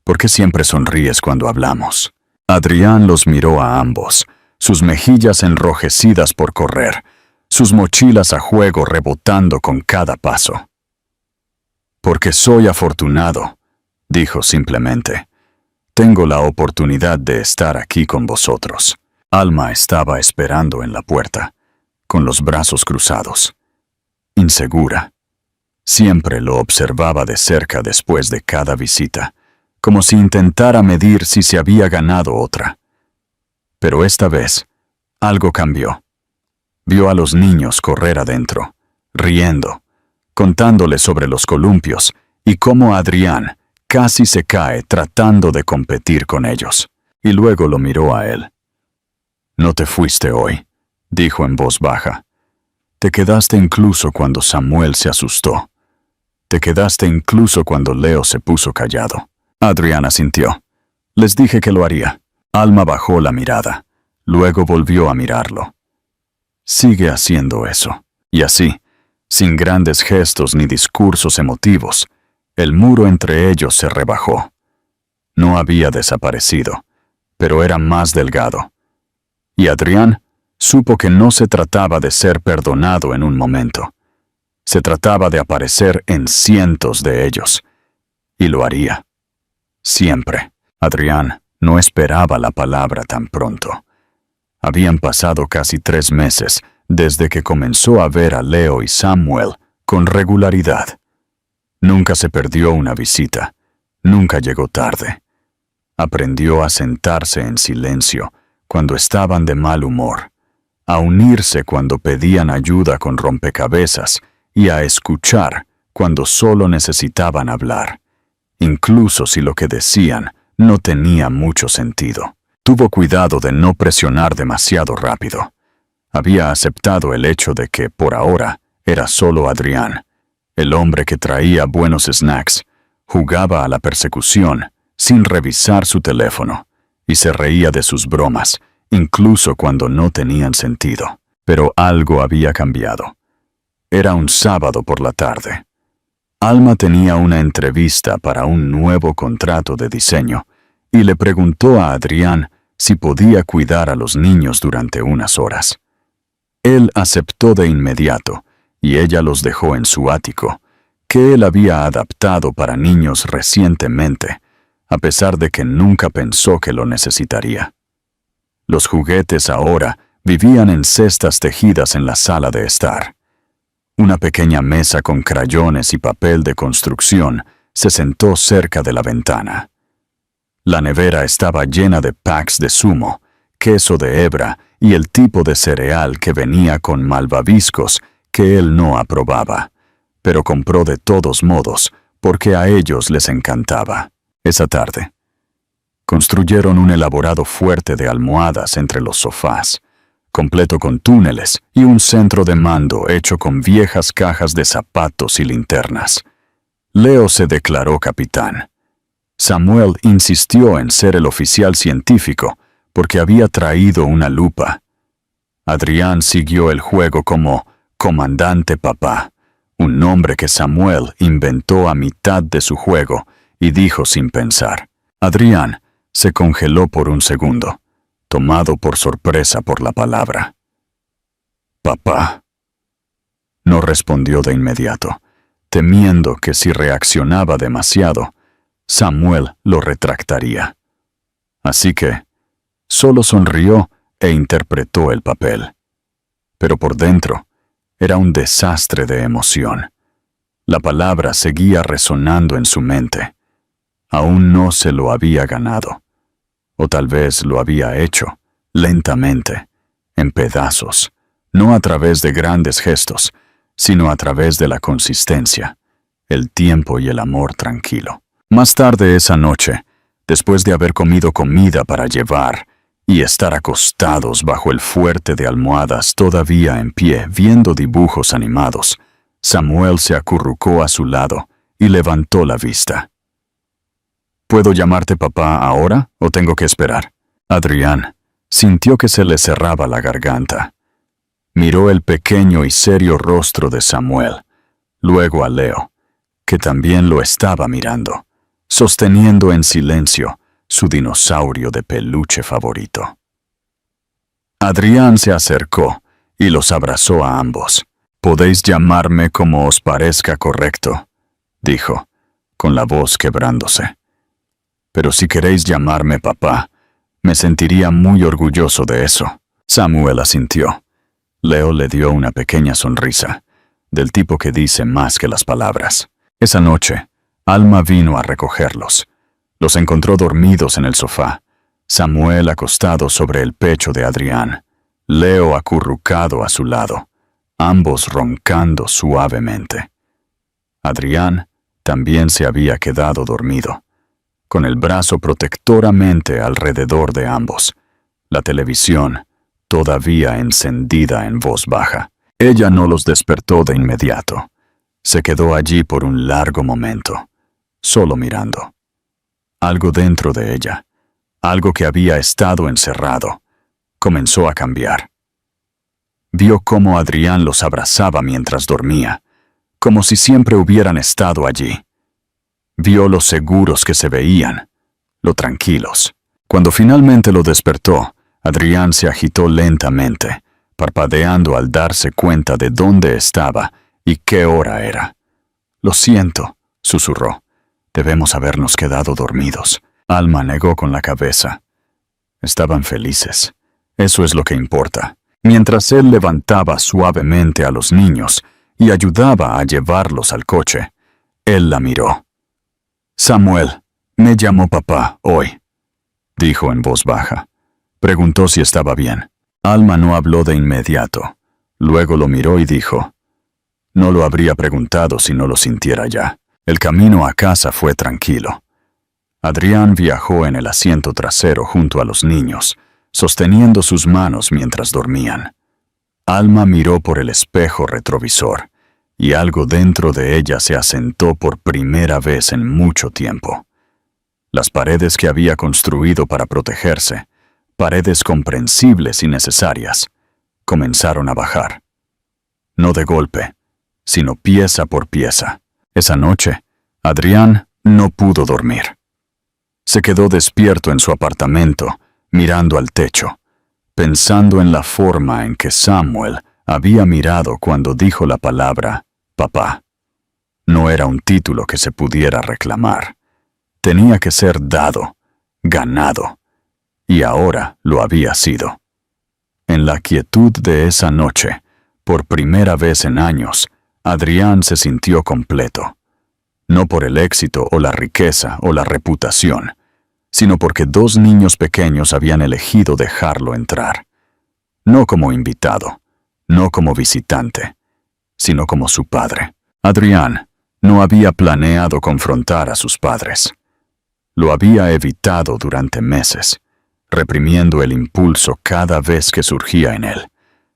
¿por qué siempre sonríes cuando hablamos? Adrián los miró a ambos, sus mejillas enrojecidas por correr, sus mochilas a juego rebotando con cada paso. Porque soy afortunado, dijo simplemente. Tengo la oportunidad de estar aquí con vosotros. Alma estaba esperando en la puerta, con los brazos cruzados, insegura. Siempre lo observaba de cerca después de cada visita, como si intentara medir si se había ganado otra. Pero esta vez, algo cambió. Vio a los niños correr adentro, riendo, contándole sobre los columpios y cómo Adrián casi se cae tratando de competir con ellos. Y luego lo miró a él. «No te fuiste hoy», dijo en voz baja. «Te quedaste incluso cuando Samuel se asustó. Te quedaste incluso cuando Leo se puso callado». Adrián asintió. «Les dije que lo haría». Alma bajó la mirada. Luego volvió a mirarlo. «Sigue haciendo eso». Y así, sin grandes gestos ni discursos emotivos, el muro entre ellos se rebajó. No había desaparecido, pero era más delgado. Y Adrián supo que no se trataba de ser perdonado en un momento. Se trataba de aparecer en cientos de ellos. Y lo haría. Siempre. Adrián no esperaba la palabra tan pronto. Habían pasado casi 3 meses desde que comenzó a ver a Leo y Samuel con regularidad. Nunca se perdió una visita. Nunca llegó tarde. Aprendió a sentarse en silencio cuando estaban de mal humor, a unirse cuando pedían ayuda con rompecabezas y a escuchar cuando solo necesitaban hablar, incluso si lo que decían no tenía mucho sentido. Tuvo cuidado de no presionar demasiado rápido. Había aceptado el hecho de que, por ahora, era solo Adrián, el hombre que traía buenos snacks, jugaba a la persecución sin revisar su teléfono y se reía de sus bromas, incluso cuando no tenían sentido. Pero algo había cambiado. Era un sábado por la tarde. Alma tenía una entrevista para un nuevo contrato de diseño y le preguntó a Adrián si podía cuidar a los niños durante unas horas. Él aceptó de inmediato y ella los dejó en su ático, que él había adaptado para niños recientemente, a pesar de que nunca pensó que lo necesitaría. Los juguetes ahora vivían en cestas tejidas en la sala de estar. Una pequeña mesa con crayones y papel de construcción se sentó cerca de la ventana. La nevera estaba llena de packs de zumo, queso de hebra y el tipo de cereal que venía con malvaviscos que él no aprobaba, pero compró de todos modos porque a ellos les encantaba. Esa tarde, construyeron un elaborado fuerte de almohadas entre los sofás, completo con túneles y un centro de mando hecho con viejas cajas de zapatos y linternas. Leo se declaró capitán. Samuel insistió en ser el oficial científico porque había traído una lupa. Adrián siguió el juego como Comandante Papá, un nombre que Samuel inventó a mitad de su juego y dijo sin pensar. Adrián se congeló por un segundo, tomado por sorpresa por la palabra. «Papá». No respondió de inmediato, temiendo que si reaccionaba demasiado, Samuel lo retractaría. Así que solo sonrió e interpretó el papel. Pero por dentro era un desastre de emoción. La palabra seguía resonando en su mente. Aún no se lo había ganado. O tal vez lo había hecho, lentamente, en pedazos, no a través de grandes gestos, sino a través de la consistencia, el tiempo y el amor tranquilo. Más tarde esa noche, después de haber comido comida para llevar y estar acostados bajo el fuerte de almohadas todavía en pie viendo dibujos animados, Samuel se acurrucó a su lado y levantó la vista. ¿Puedo llamarte papá ahora o tengo que esperar? Adrián sintió que se le cerraba la garganta. Miró el pequeño y serio rostro de Samuel, luego a Leo, que también lo estaba mirando, sosteniendo en silencio su dinosaurio de peluche favorito. Adrián se acercó y los abrazó a ambos. «Podéis llamarme como os parezca correcto», dijo, con la voz quebrándose. «Pero si queréis llamarme papá, me sentiría muy orgulloso de eso». Samuel asintió. Leo le dio una pequeña sonrisa, del tipo que dice más que las palabras. Esa noche, Alma vino a recogerlos. Los encontró dormidos en el sofá, Samuel acostado sobre el pecho de Adrián, Leo acurrucado a su lado, ambos roncando suavemente. Adrián también se había quedado dormido, con el brazo protectoramente alrededor de ambos, la televisión todavía encendida en voz baja. Ella no los despertó de inmediato. Se quedó allí por un largo momento, solo mirando. Algo dentro de ella, algo que había estado encerrado, comenzó a cambiar. Vio cómo Adrián los abrazaba mientras dormía, como si siempre hubieran estado allí. Vio lo seguros que se veían, lo tranquilos. Cuando finalmente lo despertó, Adrián se agitó lentamente, parpadeando al darse cuenta de dónde estaba y qué hora era. «Lo siento», susurró. «Debemos habernos quedado dormidos». Alma negó con la cabeza. Estaban felices. Eso es lo que importa. Mientras él levantaba suavemente a los niños y ayudaba a llevarlos al coche, él la miró. «Samuel, me llamó papá hoy», dijo en voz baja. Preguntó si estaba bien. Alma no habló de inmediato. Luego lo miró y dijo, «No lo habría preguntado si no lo sintiera ya». El camino a casa fue tranquilo. Adrián viajó en el asiento trasero junto a los niños, sosteniendo sus manos mientras dormían. Alma miró por el espejo retrovisor, y algo dentro de ella se asentó por primera vez en mucho tiempo. Las paredes que había construido para protegerse, paredes comprensibles y necesarias, comenzaron a bajar. No de golpe, sino pieza por pieza. Esa noche, Adrián no pudo dormir. Se quedó despierto en su apartamento, mirando al techo, pensando en la forma en que Samuel había mirado cuando dijo la palabra papá. No era un título que se pudiera reclamar. Tenía que ser dado, ganado, y ahora lo había sido. En la quietud de esa noche, por primera vez en años, Adrián se sintió completo, no por el éxito o la riqueza o la reputación, sino porque 2 niños pequeños habían elegido dejarlo entrar, no como invitado, no como visitante, sino como su padre. Adrián no había planeado confrontar a sus padres. Lo había evitado durante meses, reprimiendo el impulso cada vez que surgía en él,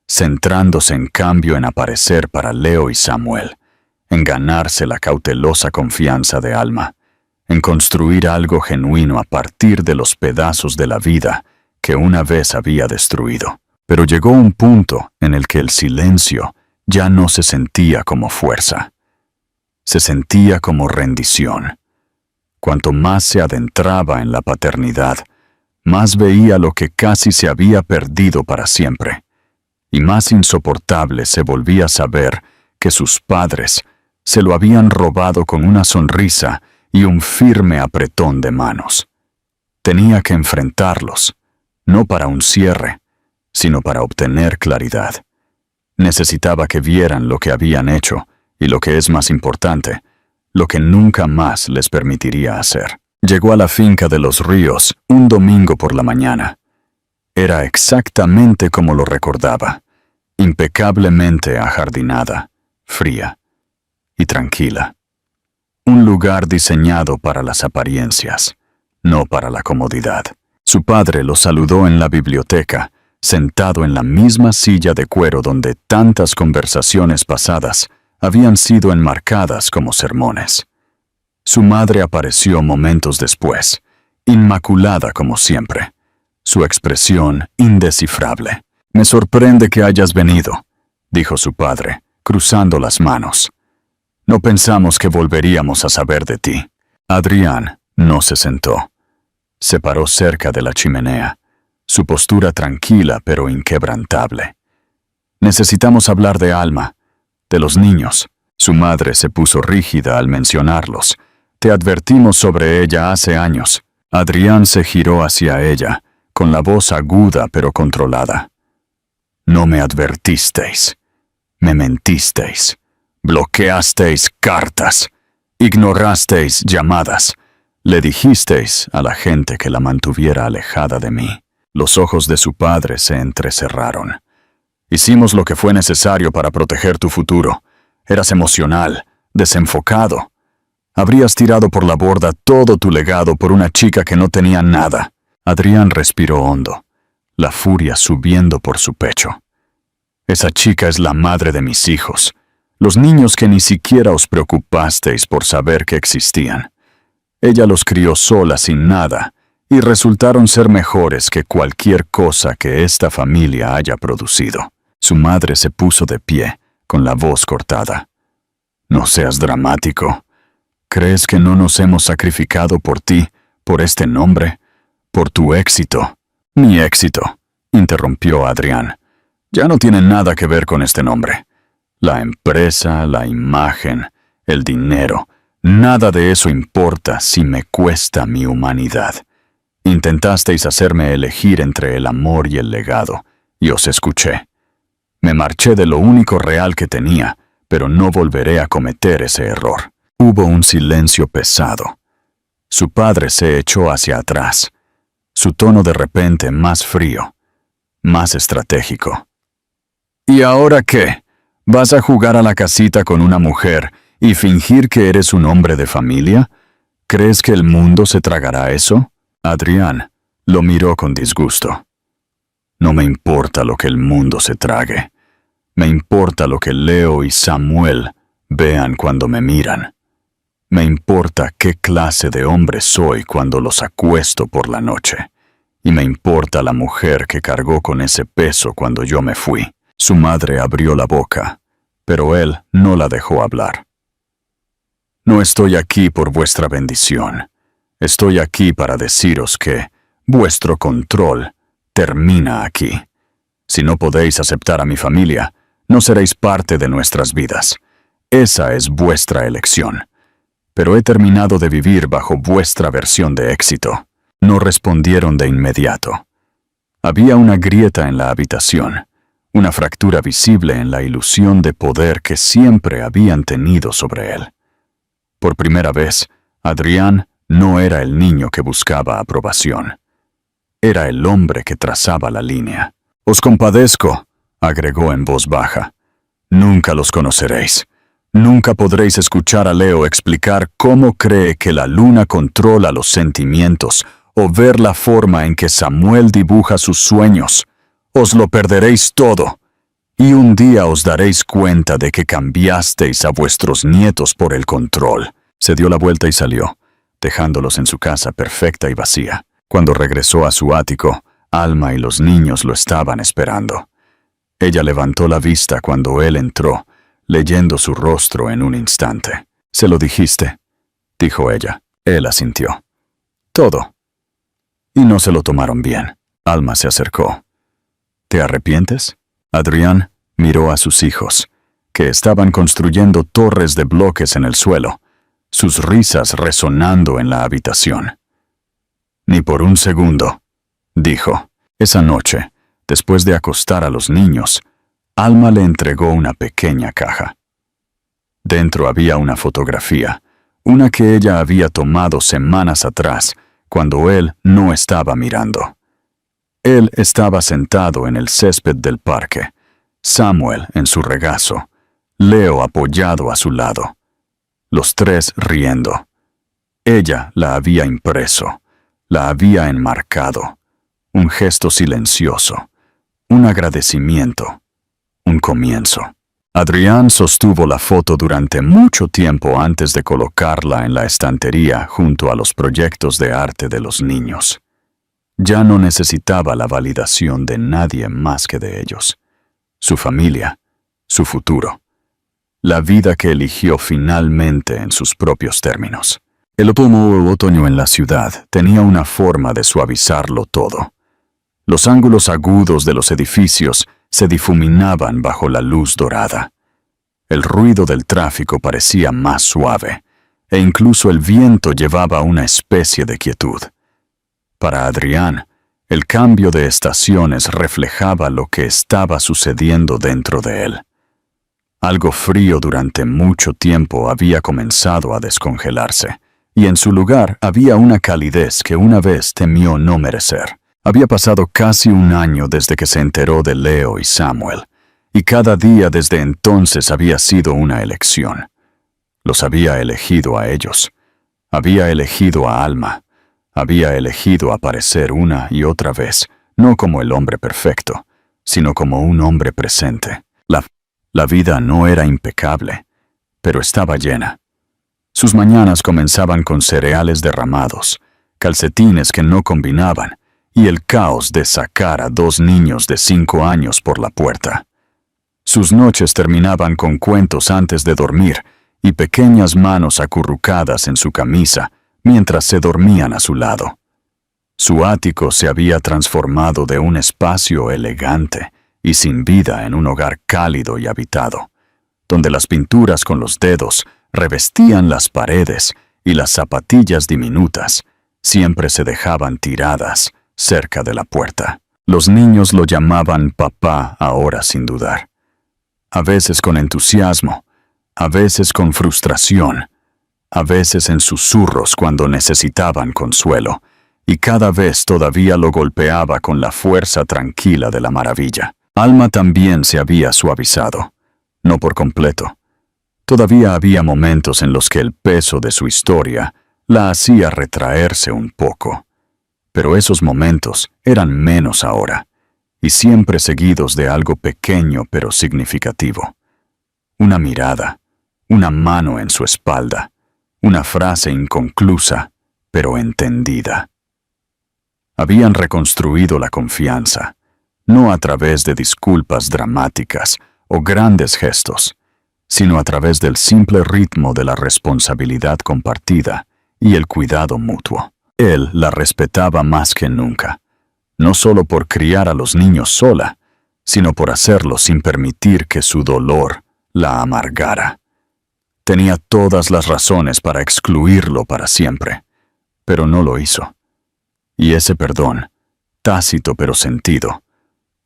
centrándose en cambio en aparecer para Leo y Samuel, en ganarse la cautelosa confianza de Alma, en construir algo genuino a partir de los pedazos de la vida que una vez había destruido. Pero llegó un punto en el que el silencio ya no se sentía como fuerza. Se sentía como rendición. Cuanto más se adentraba en la paternidad, más veía lo que casi se había perdido para siempre, y más insoportable se volvía saber que sus padres se lo habían robado con una sonrisa y un firme apretón de manos. Tenía que enfrentarlos, no para un cierre, sino para obtener claridad. Necesitaba que vieran lo que habían hecho y, lo que es más importante, lo que nunca más les permitiría hacer. Llegó a la finca de los Ríos un domingo por la mañana. Era exactamente como lo recordaba, impecablemente ajardinada, fría y tranquila. Un lugar diseñado para las apariencias, no para la comodidad. Su padre lo saludó en la biblioteca, sentado en la misma silla de cuero donde tantas conversaciones pasadas habían sido enmarcadas como sermones. Su madre apareció momentos después, inmaculada como siempre, su expresión indescifrable. «Me sorprende que hayas venido», dijo su padre, cruzando las manos. «No pensamos que volveríamos a saber de ti». Adrián no se sentó. Se paró cerca de la chimenea, su postura tranquila pero inquebrantable. «Necesitamos hablar de Alma, de los niños». Su madre se puso rígida al mencionarlos. «Te advertimos sobre ella hace años». Adrián se giró hacia ella, con la voz aguda pero controlada. «No me advertisteis. Me mentisteis. Bloqueasteis cartas. Ignorasteis llamadas. Le dijisteis a la gente que la mantuviera alejada de mí». Los ojos de su padre se entrecerraron. «Hicimos lo que fue necesario para proteger tu futuro. Eras emocional, desenfocado. Habrías tirado por la borda todo tu legado por una chica que no tenía nada». Adrián respiró hondo, la furia subiendo por su pecho. «Esa chica es la madre de mis hijos, los niños que ni siquiera os preocupasteis por saber que existían. Ella los crió sola sin nada, y resultaron ser mejores que cualquier cosa que esta familia haya producido». Su madre se puso de pie, con la voz cortada. «No seas dramático. ¿Crees que no nos hemos sacrificado por ti, por este nombre, por tu éxito?» «Mi éxito», interrumpió Adrián, «ya no tiene nada que ver con este nombre. La empresa, la imagen, el dinero, nada de eso importa si me cuesta mi humanidad. Intentasteis hacerme elegir entre el amor y el legado, y os escuché. Me marché de lo único real que tenía, pero no volveré a cometer ese error». Hubo un silencio pesado. Su padre se echó hacia atrás, su tono de repente más frío, más estratégico. «¿Y ahora qué? ¿Vas a jugar a la casita con una mujer y fingir que eres un hombre de familia? ¿Crees que el mundo se tragará eso?» Adrián lo miró con disgusto. «No me importa lo que el mundo se trague. Me importa lo que Leo y Samuel vean cuando me miran. Me importa qué clase de hombre soy cuando los acuesto por la noche. Y me importa la mujer que cargó con ese peso cuando yo me fui». Su madre abrió la boca, pero él no la dejó hablar. «No estoy aquí por vuestra bendición. Estoy aquí para deciros que vuestro control termina aquí. Si no podéis aceptar a mi familia, no seréis parte de nuestras vidas. Esa es vuestra elección. Pero he terminado de vivir bajo vuestra versión de éxito». No respondieron de inmediato. Había una grieta en la habitación, una fractura visible en la ilusión de poder que siempre habían tenido sobre él. Por primera vez, Adrián no era el niño que buscaba aprobación. Era el hombre que trazaba la línea. «Os compadezco», agregó en voz baja. «Nunca los conoceréis. Nunca podréis escuchar a Leo explicar cómo cree que la luna controla los sentimientos o ver la forma en que Samuel dibuja sus sueños. Os lo perderéis todo. Y un día os daréis cuenta de que cambiasteis a vuestros nietos por el control». Se dio la vuelta y salió, dejándolos en su casa perfecta y vacía. Cuando regresó a su ático, Alma y los niños lo estaban esperando. Ella levantó la vista cuando él entró, leyendo su rostro en un instante. «¿Se lo dijiste?», dijo ella. Él asintió. «Todo». Y no se lo tomaron bien. Alma se acercó. «¿Te arrepientes?». Adrián miró a sus hijos, que estaban construyendo torres de bloques en el suelo, sus risas resonando en la habitación. «Ni por un segundo», dijo. Esa noche, después de acostar a los niños, Alma le entregó una pequeña caja. Dentro había una fotografía, una que ella había tomado semanas atrás, cuando él no estaba mirando. Él estaba sentado en el césped del parque, Samuel en su regazo, Leo apoyado a su lado, los tres riendo. Ella la había impreso, la había enmarcado, un gesto silencioso, un agradecimiento, un comienzo. Adrián sostuvo la foto durante mucho tiempo antes de colocarla en la estantería junto a los proyectos de arte de los niños. Ya no necesitaba la validación de nadie más que de ellos. Su familia, su futuro. La vida que eligió finalmente en sus propios términos. El otoño en la ciudad tenía una forma de suavizarlo todo. Los ángulos agudos de los edificios se difuminaban bajo la luz dorada. El ruido del tráfico parecía más suave, e incluso el viento llevaba una especie de quietud. Para Adrián, el cambio de estaciones reflejaba lo que estaba sucediendo dentro de él. Algo frío durante mucho tiempo había comenzado a descongelarse, y en su lugar había una calidez que una vez temió no merecer. Había pasado casi un año desde que se enteró de Leo y Samuel, y cada día desde entonces había sido una elección. Los había elegido a ellos. Había elegido a Alma. Había elegido aparecer una y otra vez, no como el hombre perfecto, sino como un hombre presente. La vida no era impecable, pero estaba llena. Sus mañanas comenzaban con cereales derramados, calcetines que no combinaban, y el caos de sacar a 2 niños de 5 años por la puerta. Sus noches terminaban con cuentos antes de dormir y pequeñas manos acurrucadas en su camisa mientras se dormían a su lado. Su ático se había transformado de un espacio elegante y sin vida en un hogar cálido y habitado, donde las pinturas con los dedos revestían las paredes y las zapatillas diminutas siempre se dejaban tiradas cerca de la puerta. Los niños lo llamaban papá ahora sin dudar. A veces con entusiasmo, a veces con frustración, a veces en susurros cuando necesitaban consuelo, y cada vez todavía lo golpeaba con la fuerza tranquila de la maravilla. Alma también se había suavizado, no por completo. Todavía había momentos en los que el peso de su historia la hacía retraerse un poco. Pero esos momentos eran menos ahora, y siempre seguidos de algo pequeño pero significativo. Una mirada, una mano en su espalda, una frase inconclusa, pero entendida. Habían reconstruido la confianza, no a través de disculpas dramáticas o grandes gestos, sino a través del simple ritmo de la responsabilidad compartida y el cuidado mutuo. Él la respetaba más que nunca, no solo por criar a los niños sola, sino por hacerlo sin permitir que su dolor la amargara. Tenía todas las razones para excluirlo para siempre, pero no lo hizo. Y ese perdón, tácito pero sentido,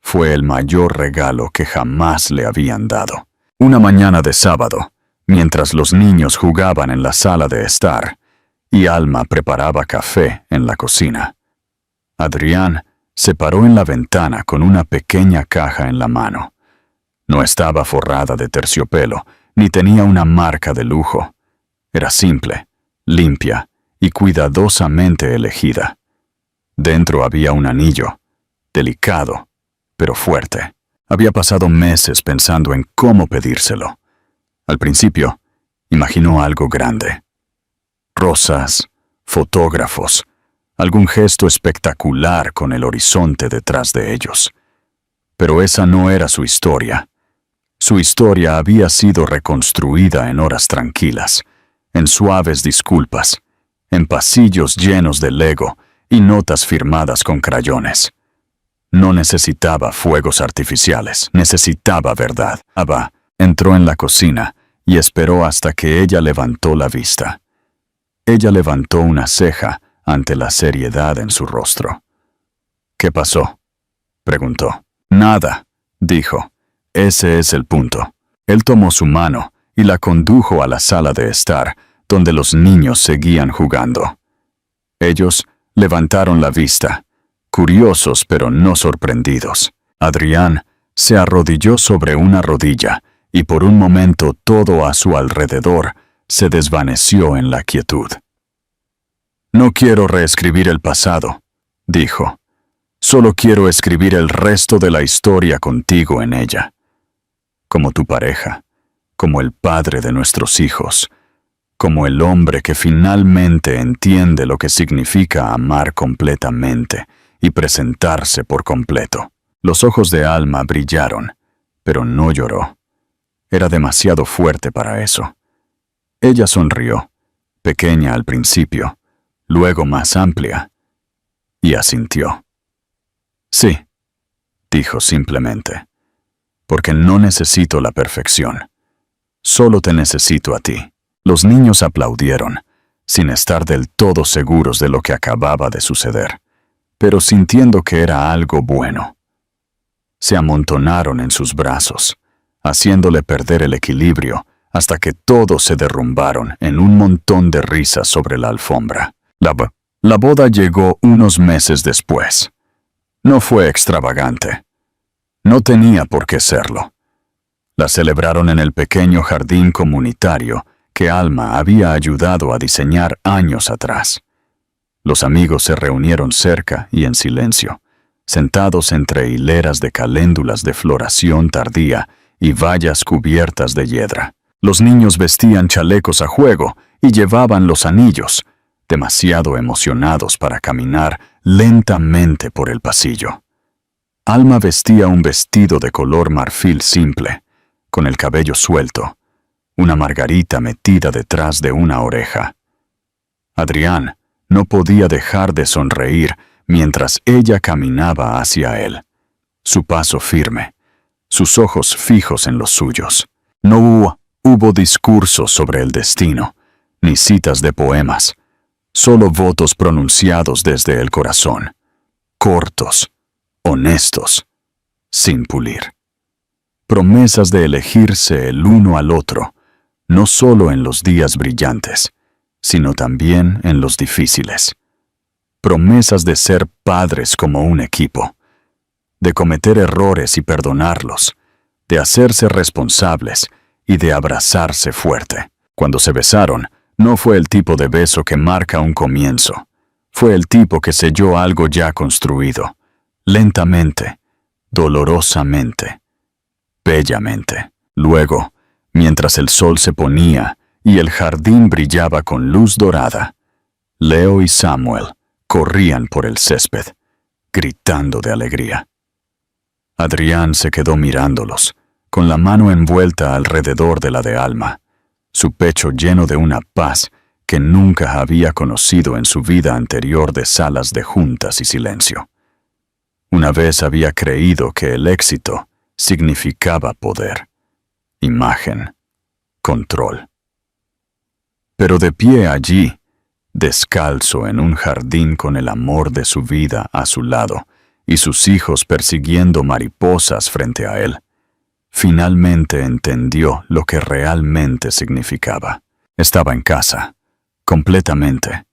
fue el mayor regalo que jamás le habían dado. Una mañana de sábado, mientras los niños jugaban en la sala de estar y Alma preparaba café en la cocina, Adrián se paró en la ventana con una pequeña caja en la mano. No estaba forrada de terciopelo, ni tenía una marca de lujo. Era simple, limpia y cuidadosamente elegida. Dentro había un anillo, delicado, pero fuerte. Había pasado meses pensando en cómo pedírselo. Al principio, imaginó algo grande. Rosas, fotógrafos, algún gesto espectacular con el horizonte detrás de ellos. Pero esa no era su historia. Su historia había sido reconstruida en horas tranquilas, en suaves disculpas, en pasillos llenos de Lego y notas firmadas con crayones. No necesitaba fuegos artificiales, necesitaba verdad. Abba entró en la cocina y esperó hasta que ella levantó la vista. Ella levantó una ceja ante la seriedad en su rostro. «¿Qué pasó?», preguntó. «Nada», dijo. «Ese es el punto». Él tomó su mano y la condujo a la sala de estar, donde los niños seguían jugando. Ellos levantaron la vista, curiosos pero no sorprendidos. Adrián se arrodilló sobre una rodilla y por un momento todo a su alrededor se desvaneció en la quietud. «No quiero reescribir el pasado», dijo. «Solo quiero escribir el resto de la historia contigo en ella. Como tu pareja, como el padre de nuestros hijos, como el hombre que finalmente entiende lo que significa amar completamente y presentarse por completo». Los ojos de Alma brillaron, pero no lloró. Era demasiado fuerte para eso. Ella sonrió, pequeña al principio, luego más amplia, y asintió. «Sí», dijo simplemente, «porque no necesito la perfección. Solo te necesito a ti». Los niños aplaudieron, sin estar del todo seguros de lo que acababa de suceder, pero sintiendo que era algo bueno. Se amontonaron en sus brazos, haciéndole perder el equilibrio hasta que todos se derrumbaron en un montón de risas sobre la alfombra. La boda llegó unos meses después. No fue extravagante. No tenía por qué serlo. La celebraron en el pequeño jardín comunitario que Alma había ayudado a diseñar años atrás. Los amigos se reunieron cerca y en silencio, sentados entre hileras de caléndulas de floración tardía y vallas cubiertas de hiedra. Los niños vestían chalecos a juego y llevaban los anillos, demasiado emocionados para caminar lentamente por el pasillo. Alma vestía un vestido de color marfil simple, con el cabello suelto, una margarita metida detrás de una oreja. Adrián no podía dejar de sonreír mientras ella caminaba hacia él, su paso firme, sus ojos fijos en los suyos. No hubo discursos sobre el destino, ni citas de poemas, solo votos pronunciados desde el corazón, cortos, honestos, sin pulir. Promesas de elegirse el uno al otro, no solo en los días brillantes, sino también en los difíciles. Promesas de ser padres como un equipo, de cometer errores y perdonarlos, de hacerse responsables y de abrazarse fuerte. Cuando se besaron, no fue el tipo de beso que marca un comienzo, fue el tipo que selló algo ya construido, lentamente, dolorosamente, bellamente. Luego, mientras el sol se ponía y el jardín brillaba con luz dorada, Leo y Samuel corrían por el césped, gritando de alegría. Adrián se quedó mirándolos, con la mano envuelta alrededor de la de Alma, su pecho lleno de una paz que nunca había conocido en su vida anterior de salas de juntas y silencio. Una vez había creído que el éxito significaba poder, imagen, control. Pero de pie allí, descalzo en un jardín con el amor de su vida a su lado, y sus hijos persiguiendo mariposas frente a él. Finalmente entendió lo que realmente significaba. Estaba en casa, completamente,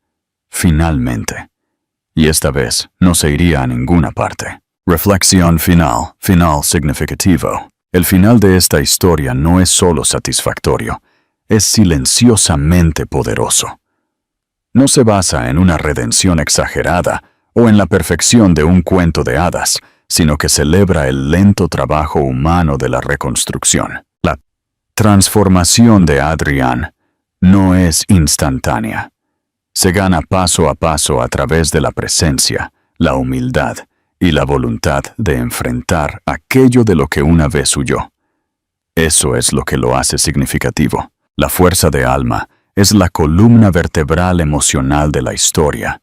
finalmente. Y esta vez no se iría a ninguna parte. Reflexión final, final significativo. El final de esta historia no es solo satisfactorio, es silenciosamente poderoso. No se basa en una redención exagerada o en la perfección de un cuento de hadas, sino que celebra el lento trabajo humano de la reconstrucción. La transformación de Adrián no es instantánea. Se gana paso a paso a través de la presencia, la humildad y la voluntad de enfrentar aquello de lo que una vez huyó. Eso es lo que lo hace significativo. La fuerza de Alma es la columna vertebral emocional de la historia.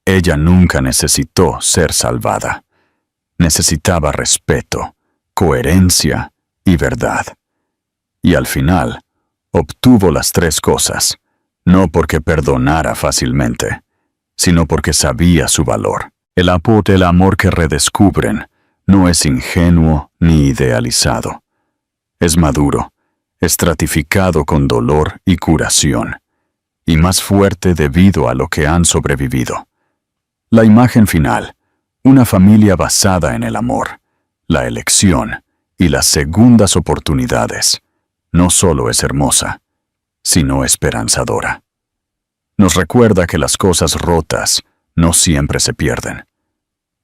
Ella nunca necesitó ser salvada. Necesitaba respeto, coherencia y verdad. Y al final, obtuvo las tres cosas, no porque perdonara fácilmente, sino porque sabía su valor. El amor que redescubren no es ingenuo ni idealizado. Es maduro, estratificado con dolor y curación, y más fuerte debido a lo que han sobrevivido. La imagen final, una familia basada en el amor, la elección y las segundas oportunidades, no solo es hermosa, sino esperanzadora. Nos recuerda que las cosas rotas no siempre se pierden.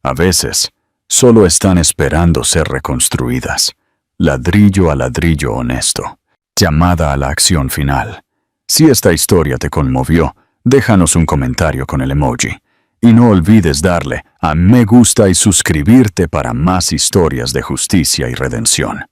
A veces, solo están esperando ser reconstruidas, ladrillo a ladrillo honesto. Llamada a la acción final. Si esta historia te conmovió, déjanos un comentario con el emoji. Y no olvides darle a me gusta y suscribirte para más historias de justicia y redención.